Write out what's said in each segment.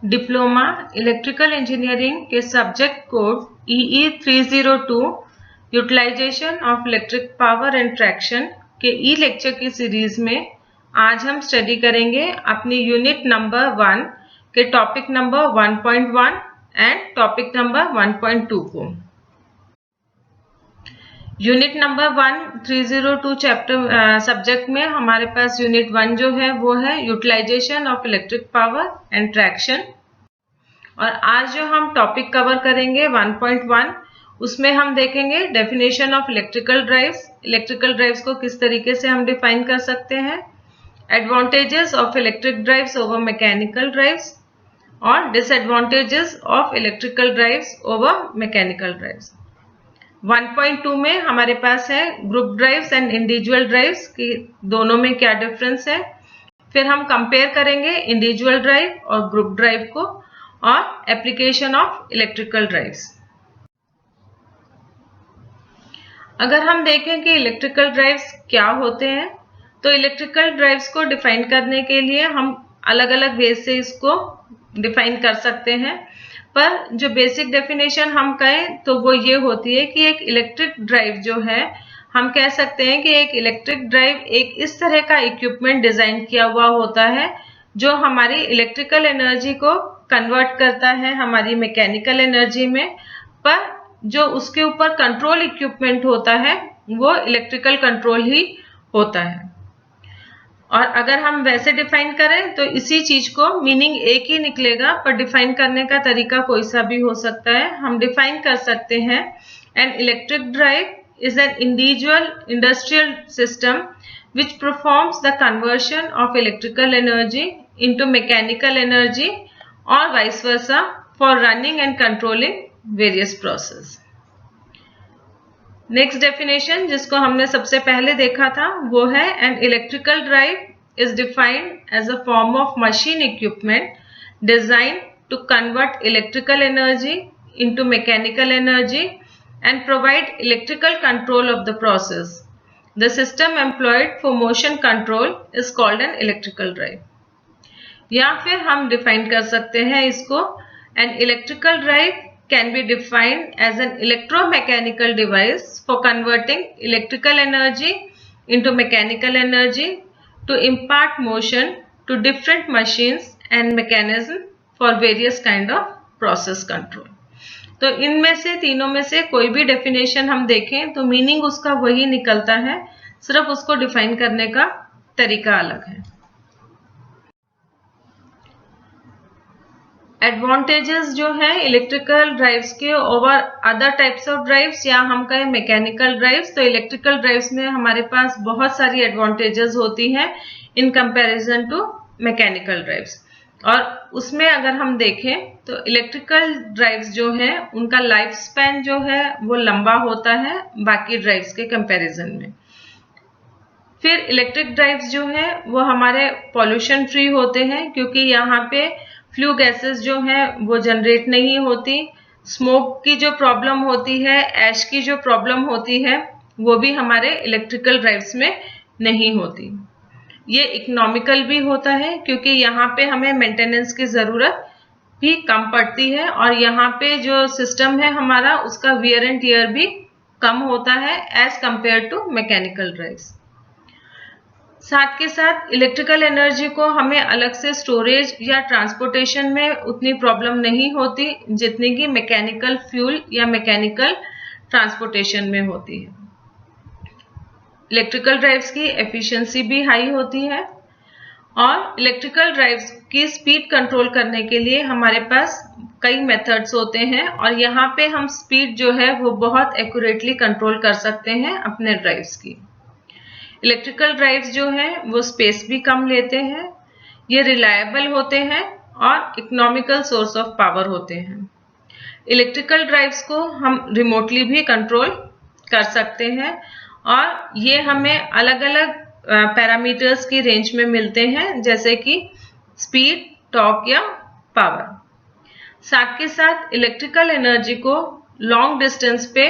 Diploma electrical engineering के subject code EE 302 utilisation of electric power and traction के e lecture की series में आज हम स्टडी करेंगे अपनी यूनिट नंबर 1 के topic number 1.1 and topic number 1.2 को। यूनिट नंबर 1 302 चैप्टर सब्जेक्ट में हमारे पास यूनिट 1 जो है वो है utilisation of electric power and traction, और आज जो हम टॉपिक कवर करेंगे 1.1 उसमें हम देखेंगे डेफिनेशन ऑफ इलेक्ट्रिकल ड्राइव्स को किस तरीके से हम डिफाइन कर सकते हैं, advantages of electric drives over mechanical drives और disadvantages of electrical drives over mechanical drives. 1.2 में हमारे पास है group drives and individual drives की दोनों में क्या डिफरेंस है, फिर हम कंपेयर करेंगे इंडिविजुअल ड्राइव और ग्रुप ड्राइव को और एप्लीकेशन ऑफ इलेक्ट्रिकल ड्राइव्स। अगर हम देखें कि इलेक्ट्रिकल ड्राइव्स क्या होते हैं, तो इलेक्ट्रिकल ड्राइव्स को डिफाइन करने के लिए हम अलग अलग वे से इसको डिफाइन कर सकते हैं, पर जो बेसिक डेफिनेशन हम कहें तो वो ये होती है कि एक इलेक्ट्रिक ड्राइव जो है, हम कह सकते हैं कि एक इलेक्ट्रिक ड्राइव एक इस तरह का इक्विपमेंट डिजाइन किया हुआ होता है जो हमारी इलेक्ट्रिकल एनर्जी को कन्वर्ट करता है हमारी मैकेनिकल एनर्जी में, पर जो उसके ऊपर कंट्रोल इक्विपमेंट होता है वो इलेक्ट्रिकल कंट्रोल ही होता है। और अगर हम वैसे डिफाइन करें तो इसी चीज को मीनिंग एक ही निकलेगा, पर डिफाइन करने का तरीका कोई सा भी हो सकता है। हम डिफाइन कर सकते हैं an electric drive is an individual industrial system which performs the conversion of electrical energy into mechanical energy or vice versa for running and controlling various process. Next definition जिसको हमने सबसे पहले देखा था वो है an electrical drive is defined as a form of machine equipment design to convert electrical energy into mechanical energy and provide electrical control of the process. The system employed for motion control is called an electrical drive. या फिर हम define कर सकते हैं इसको, an electrical drive can be defined as an electromechanical device for converting electrical energy into mechanical energy to impart motion to different machines and mechanism for various kind of process control. तो इनमें से तीनों में से कोई भी definition हम देखें तो मीनिंग उसका वही निकलता है, सिर्फ उसको डिफाइन करने का तरीका अलग है। एडवांटेजेस जो है इलेक्ट्रिकल ड्राइव्स के over other types of drives या हम कहें मैकेनिकल ड्राइव्स, तो इलेक्ट्रिकल ड्राइव्स में हमारे पास बहुत सारी एडवांटेजेस होती हैं in comparison to mechanical drives. और उसमें अगर हम देखें तो इलेक्ट्रिकल ड्राइव्स जो है उनका लाइफ स्पैन जो है वो लंबा होता है बाकी ड्राइव्स के कंपैरिजन में। फिर इलेक्ट्रिक ड्राइव्स जो है वो हमारे पॉल्यूशन फ्री होते हैं क्योंकि यहाँ पे फ्लू गैसेस जो हैं वो जनरेट नहीं होती, स्मोक की जो प्रॉब्लम होती है, ऐश की जो प्रॉब्लम होती है वो भी हमारे इलेक्ट्रिकल ड्राइव्स में नहीं होती। ये इकोनॉमिकल भी होता है क्योंकि यहाँ पे हमें मेंटेनेंस की ज़रूरत भी कम पड़ती है और यहाँ पे जो सिस्टम है हमारा उसका वियर एंड टियर भी कम होता है as compare to mechanical drives. साथ के साथ इलेक्ट्रिकल एनर्जी को हमें अलग से स्टोरेज या ट्रांसपोर्टेशन में उतनी प्रॉब्लम नहीं होती जितनी कि मैकेनिकल फ्यूल या मैकेनिकल ट्रांसपोर्टेशन में होती है। इलेक्ट्रिकल ड्राइव्स की एफिशिएंसी भी हाई होती है और इलेक्ट्रिकल ड्राइव्स की स्पीड कंट्रोल करने के लिए हमारे पास कई मेथड्स होते हैं और यहाँ पे हम स्पीड जो है वो बहुत एक्यूरेटली कंट्रोल कर सकते हैं अपने ड्राइव्स की। इलेक्ट्रिकल ड्राइव्स जो हैं वो स्पेस भी कम लेते हैं, ये रिलायबल होते हैं और इकोनॉमिकल सोर्स ऑफ पावर होते हैं। इलेक्ट्रिकल ड्राइव्स को हम रिमोटली भी कंट्रोल कर सकते हैं और ये हमें अलग अलग पैरामीटर्स की रेंज में मिलते हैं जैसे कि स्पीड, टॉर्क या पावर। साथ के साथ इलेक्ट्रिकल एनर्जी को लॉन्ग डिस्टेंस पे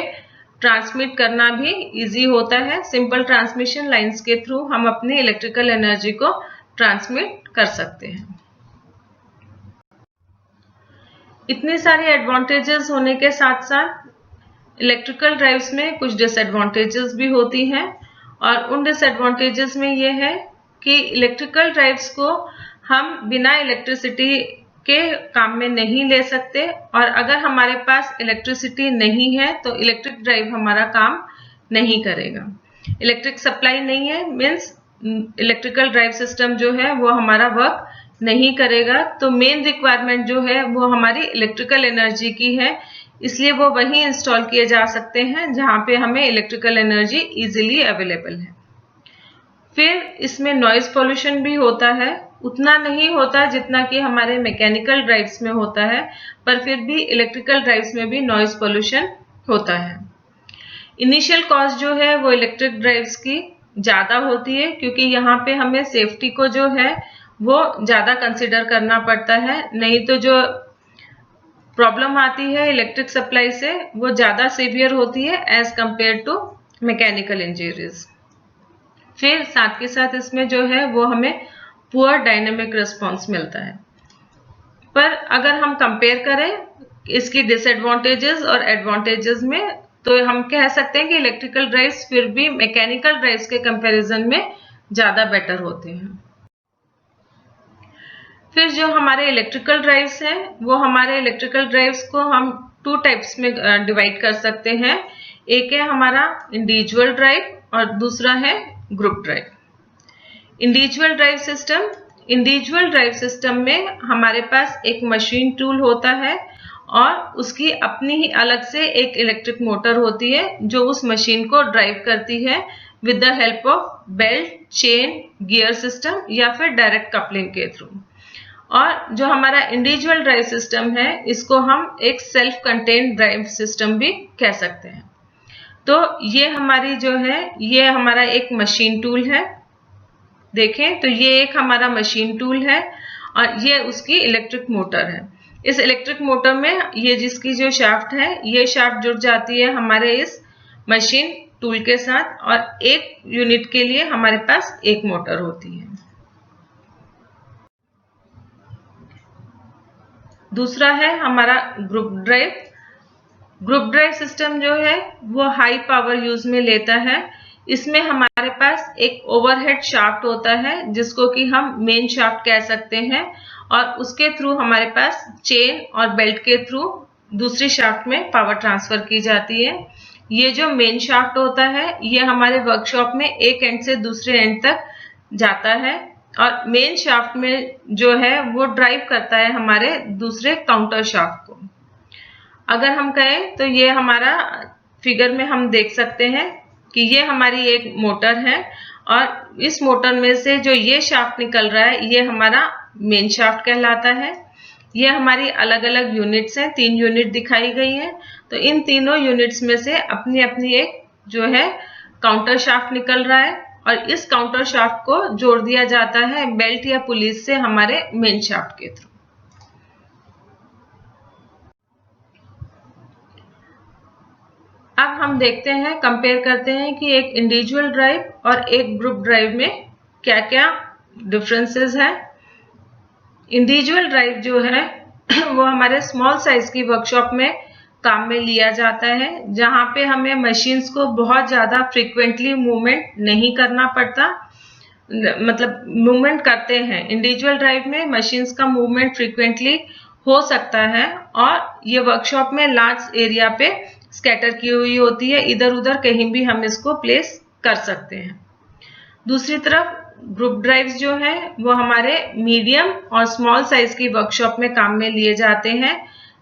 ट्रांसमिट करना भी इजी होता है। सिंपल ट्रांसमिशन लाइंस के थ्रू हम अपनी इलेक्ट्रिकल एनर्जी को ट्रांसमिट कर सकते हैं। इतने सारे एडवांटेजेस होने के साथ साथ इलेक्ट्रिकल ड्राइव्स में कुछ डिसएडवांटेजेस भी होती हैं, और उन डिसएडवांटेजेस में ये है कि इलेक्ट्रिकल ड्राइव्स को हम बिना इलेक्ट्रिसिटी के काम में नहीं ले सकते, और अगर हमारे पास इलेक्ट्रिसिटी नहीं है तो इलेक्ट्रिक ड्राइव हमारा काम नहीं करेगा। इलेक्ट्रिक सप्लाई नहीं है मीन्स इलेक्ट्रिकल ड्राइव सिस्टम जो है वो हमारा वर्क नहीं करेगा। तो मेन रिक्वायरमेंट जो है वो हमारी इलेक्ट्रिकल एनर्जी की है, इसलिए वो वहीं इंस्टॉल किए जा सकते हैं जहां पे हमें इलेक्ट्रिकल एनर्जी इजीली अवेलेबल है। फिर इसमें नॉइज पोल्यूशन भी होता है, उतना नहीं होता जितना कि हमारे मैकेनिकल ड्राइव्स में होता है, पर फिर भी इलेक्ट्रिकल ड्राइव्स में भी नॉइज पोल्यूशन होता है। इनिशियल कॉस्ट जो है वो इलेक्ट्रिक ड्राइव्स की ज्यादा होती है, क्योंकि यहाँ पे हमें सेफ्टी को जो है वो ज्यादा कंसिडर करना पड़ता है, नहीं तो जो प्रॉब्लम आती है इलेक्ट्रिक सप्लाई से वो ज्यादा सीवियर होती है as compare to mechanical injuries. फिर साथ के साथ इसमें जो है वो हमें पुअर डायनेमिक रिस्पॉन्स मिलता है। पर अगर हम कंपेयर करें इसकी डिसएडवांटेजेस और एडवांटेजेस में, तो हम कह सकते हैं कि इलेक्ट्रिकल ड्राइव्स फिर भी मैकेनिकल ड्राइव्स के कंपैरिजन में ज्यादा बेटर होते हैं। फिर जो हमारे इलेक्ट्रिकल ड्राइव्स हैं वो हमारे इलेक्ट्रिकल ड्राइव्स को हम टू टाइप्स में डिवाइड कर सकते हैं। एक है हमारा इंडिविजुअल ड्राइव और दूसरा है group drive. Individual drive system में हमारे पास एक मशीन टूल होता है और उसकी अपनी ही अलग से एक इलेक्ट्रिक मोटर होती है जो उस मशीन को ड्राइव करती है with the help of belt, chain, gear system या फिर डायरेक्ट कपलिंग के थ्रू। और जो हमारा इंडिविजुअल ड्राइव सिस्टम है इसको हम एक सेल्फ कंटेन्ड ड्राइव सिस्टम भी कह सकते हैं। तो ये हमारी जो है ये हमारा एक मशीन टूल है, देखें तो ये एक हमारा मशीन टूल है और ये उसकी इलेक्ट्रिक मोटर है। इस इलेक्ट्रिक मोटर में ये जिसकी जो शाफ्ट है ये शाफ्ट जुड़ जाती है हमारे इस मशीन टूल के साथ, और एक यूनिट के लिए हमारे पास एक मोटर होती है। दूसरा है हमारा group drive. Group drive system जो है वो हाई पावर यूज में लेता है। इसमें हमारे पास एक ओवरहेड शाफ्ट होता है जिसको कि हम मेन शाफ्ट कह सकते हैं, और उसके थ्रू हमारे पास चेन और बेल्ट के थ्रू दूसरी शाफ्ट में पावर ट्रांसफर की जाती है। ये जो मेन शाफ्ट होता है ये हमारे वर्कशॉप में एक एंड से दूसरे एंड तक जाता है, और मेन शाफ्ट में जो है वो ड्राइव करता है हमारे दूसरे काउंटर शाफ्ट को। अगर हम कहें तो ये हमारा फिगर में हम देख सकते हैं कि ये हमारी एक मोटर है और इस मोटर में से जो ये शाफ्ट निकल रहा है ये हमारा मेन शाफ्ट कहलाता है। ये हमारी अलग अलग यूनिट्स हैं, 3 यूनिट दिखाई गई हैं। तो इन तीनों यूनिट्स में से अपनी अपनी एक जो है काउंटर शाफ्ट निकल रहा है, और इस काउंटर शाफ्ट को जोड़ दिया जाता है बेल्ट या पुलिस से हमारे मेन शाफ्ट के थ्रू। अब हम देखते हैं, कंपेयर करते हैं कि एक इंडिविजुअल ड्राइव और एक ग्रुप ड्राइव में क्या क्या डिफरेंसेस हैं। इंडिविजुअल ड्राइव जो है वो हमारे स्मॉल साइज की वर्कशॉप में काम में लिया जाता है, जहां पे हमें मशीन्स को बहुत ज्यादा फ्रीक्वेंटली मूवमेंट नहीं करना पड़ता, मतलब मूवमेंट करते हैं। इंडिविजुअल ड्राइव में मशीन्स का मूवमेंट फ्रीक्वेंटली हो सकता है और ये वर्कशॉप में लार्ज एरिया पे स्कैटर की हुई होती है, इधर उधर कहीं भी हम इसको प्लेस कर सकते हैं। दूसरी तरफ ग्रुप ड्राइव्स जो है वो हमारे मीडियम और स्मॉल साइज की वर्कशॉप में काम में लिए जाते हैं,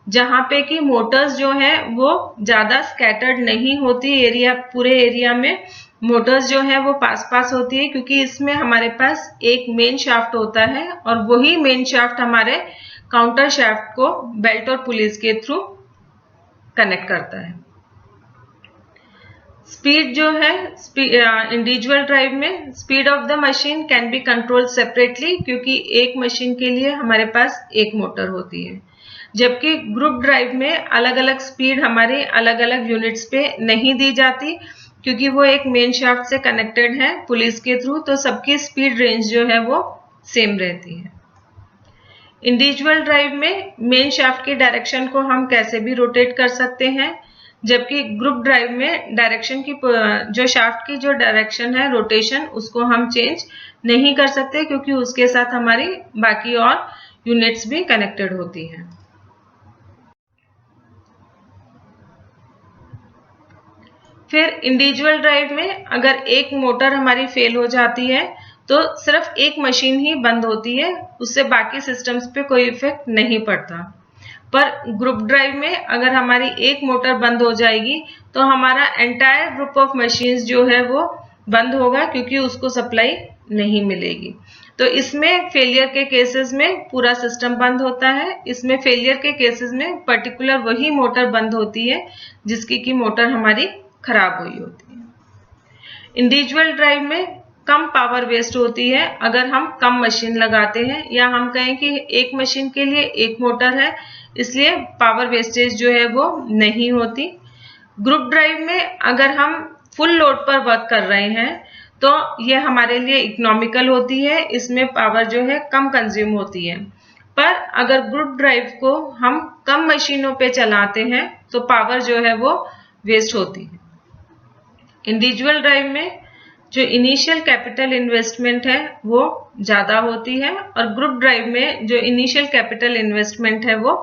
जहां पे कि मोटर्स जो है वो ज्यादा स्कैटर्ड नहीं होती एरिया, पूरे एरिया में मोटर्स जो है वो पास पास होती है, क्योंकि इसमें हमारे पास एक मेन शाफ्ट होता है और वही मेन शाफ्ट हमारे काउंटर शाफ्ट को बेल्ट और पुलिस के थ्रू कनेक्ट करता है। स्पीड जो है इंडिविजुअल ड्राइव में speed of the machine can be controlled separately, क्योंकि एक मशीन के लिए हमारे पास एक मोटर होती है, जबकि ग्रुप ड्राइव में अलग अलग स्पीड हमारे अलग अलग यूनिट्स पे नहीं दी जाती, क्योंकि वो एक मेन शाफ्ट से कनेक्टेड है पुलिस के थ्रू, तो सबकी स्पीड रेंज जो है वो सेम रहती है। इंडिविजुअल ड्राइव में मेन शाफ्ट की डायरेक्शन को हम कैसे भी रोटेट कर सकते हैं, जबकि ग्रुप ड्राइव में डायरेक्शन की जो शाफ्ट की जो डायरेक्शन है रोटेशन उसको हम चेंज नहीं कर सकते, क्योंकि उसके साथ हमारी बाकी और यूनिट्स भी कनेक्टेड होती हैं। फिर इंडिविजुअल ड्राइव में अगर एक मोटर हमारी फेल हो जाती है तो सिर्फ एक मशीन ही बंद होती है, उससे बाकी सिस्टम्स पे कोई इफेक्ट नहीं पड़ता। पर ग्रुप ड्राइव में अगर हमारी एक मोटर बंद हो जाएगी तो हमारा एंटायर ग्रुप ऑफ मशीन्स जो है वो बंद होगा, क्योंकि उसको सप्लाई नहीं मिलेगी। तो इसमें फेलियर के केसेस में पूरा सिस्टम बंद होता है। इसमें फेलियर के केसेस में पर्टिकुलर वही मोटर बंद होती है जिसकी की मोटर हमारी खराब हुई होती है। इंडिविजुअल ड्राइव में कम पावर वेस्ट होती है अगर हम कम मशीन लगाते हैं, या हम कहें कि एक मशीन के लिए एक मोटर है, इसलिए पावर वेस्टेज जो है वो नहीं होती। ग्रुप ड्राइव में अगर हम फुल लोड पर वर्क कर रहे हैं तो यह हमारे लिए इकोनॉमिकल होती है, इसमें पावर जो है कम कंज्यूम होती है। पर अगर ग्रुप ड्राइव को हम कम मशीनों पे चलाते हैं तो पावर जो है वो वेस्ट होती है। इंडिविजुअल ड्राइव में जो इनिशियल कैपिटल इन्वेस्टमेंट है वो ज्यादा होती है, और ग्रुप ड्राइव में जो इनिशियल कैपिटल इन्वेस्टमेंट है वो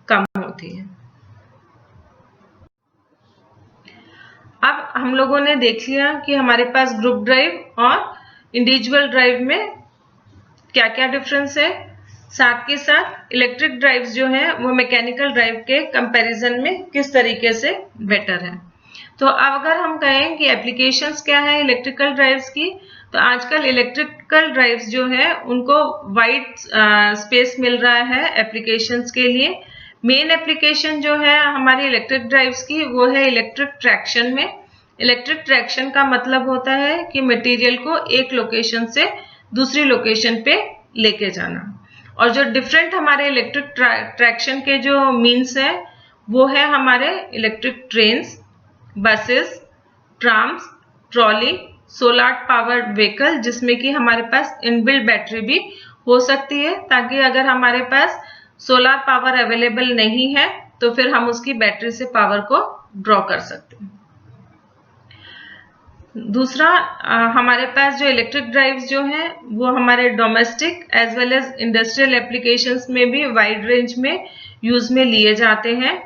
कम होती है। अब हम लोगों ने देख लिया कि हमारे पास ग्रुप ड्राइव और इंडिविजुअल ड्राइव में क्या क्या डिफरेंस है। साथ के साथ इलेक्ट्रिक ड्राइव्स जो है वो मैकेनिकल ड्राइव के कंपैरिजन में किस तरीके से बेटर है। तो अब अगर हम कहें कि एप्लीकेशंस क्या है इलेक्ट्रिकल ड्राइव्स की, तो आजकल इलेक्ट्रिकल ड्राइव्स जो है उनको वाइड स्पेस मिल रहा है एप्लीकेशंस के लिए। मेन एप्लीकेशन जो है हमारी इलेक्ट्रिक ड्राइव्स की वो है इलेक्ट्रिक ट्रैक्शन में। इलेक्ट्रिक ट्रैक्शन का मतलब होता है कि मटेरियल को एक लोकेशन से दूसरी लोकेशन पे लेके जाना। और जो डिफरेंट हमारे इलेक्ट्रिक ट्रैक्शन के जो मीन्स है वो है हमारे electric trains, buses, trams, trolley, solar powered vehicle, जिसमें कि हमारे पास इनबिल्ट बैटरी भी हो सकती है, ताकि अगर हमारे पास सोलर पावर अवेलेबल नहीं है तो फिर हम उसकी बैटरी से पावर को ड्रॉ कर सकते हैं। दूसरा, हमारे पास जो इलेक्ट्रिक ड्राइव्स जो हैं वो हमारे domestic as well as industrial applications में भी वाइड रेंज में यूज में लिए जाते हैं,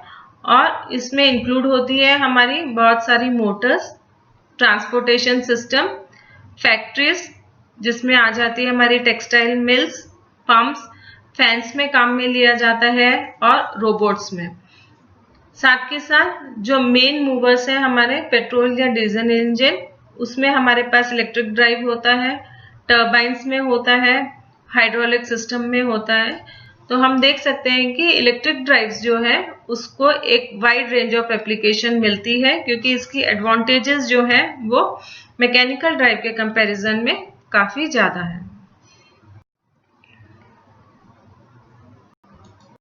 और इसमें इंक्लूड होती है हमारी बहुत सारी मोटर्स, ट्रांसपोर्टेशन सिस्टम, फैक्ट्रीज जिसमें आ जाती है हमारी टेक्सटाइल मिल्स, पंप्स, फैंस में काम में लिया जाता है, और रोबोट्स में। साथ के साथ जो मेन मूवर्स हैं हमारे पेट्रोल या डीजल इंजन, उसमें हमारे पास इलेक्ट्रिक ड्राइव होता है, टर्बाइंस में होता है, हाइड्रोलिक सिस्टम में होता है। तो हम देख सकते हैं कि इलेक्ट्रिक ड्राइव्स जो है उसको एक वाइड रेंज ऑफ एप्लीकेशन मिलती है, क्योंकि इसकी एडवांटेजेस जो है वो मैकेनिकल ड्राइव के कंपैरिजन में काफी ज्यादा है।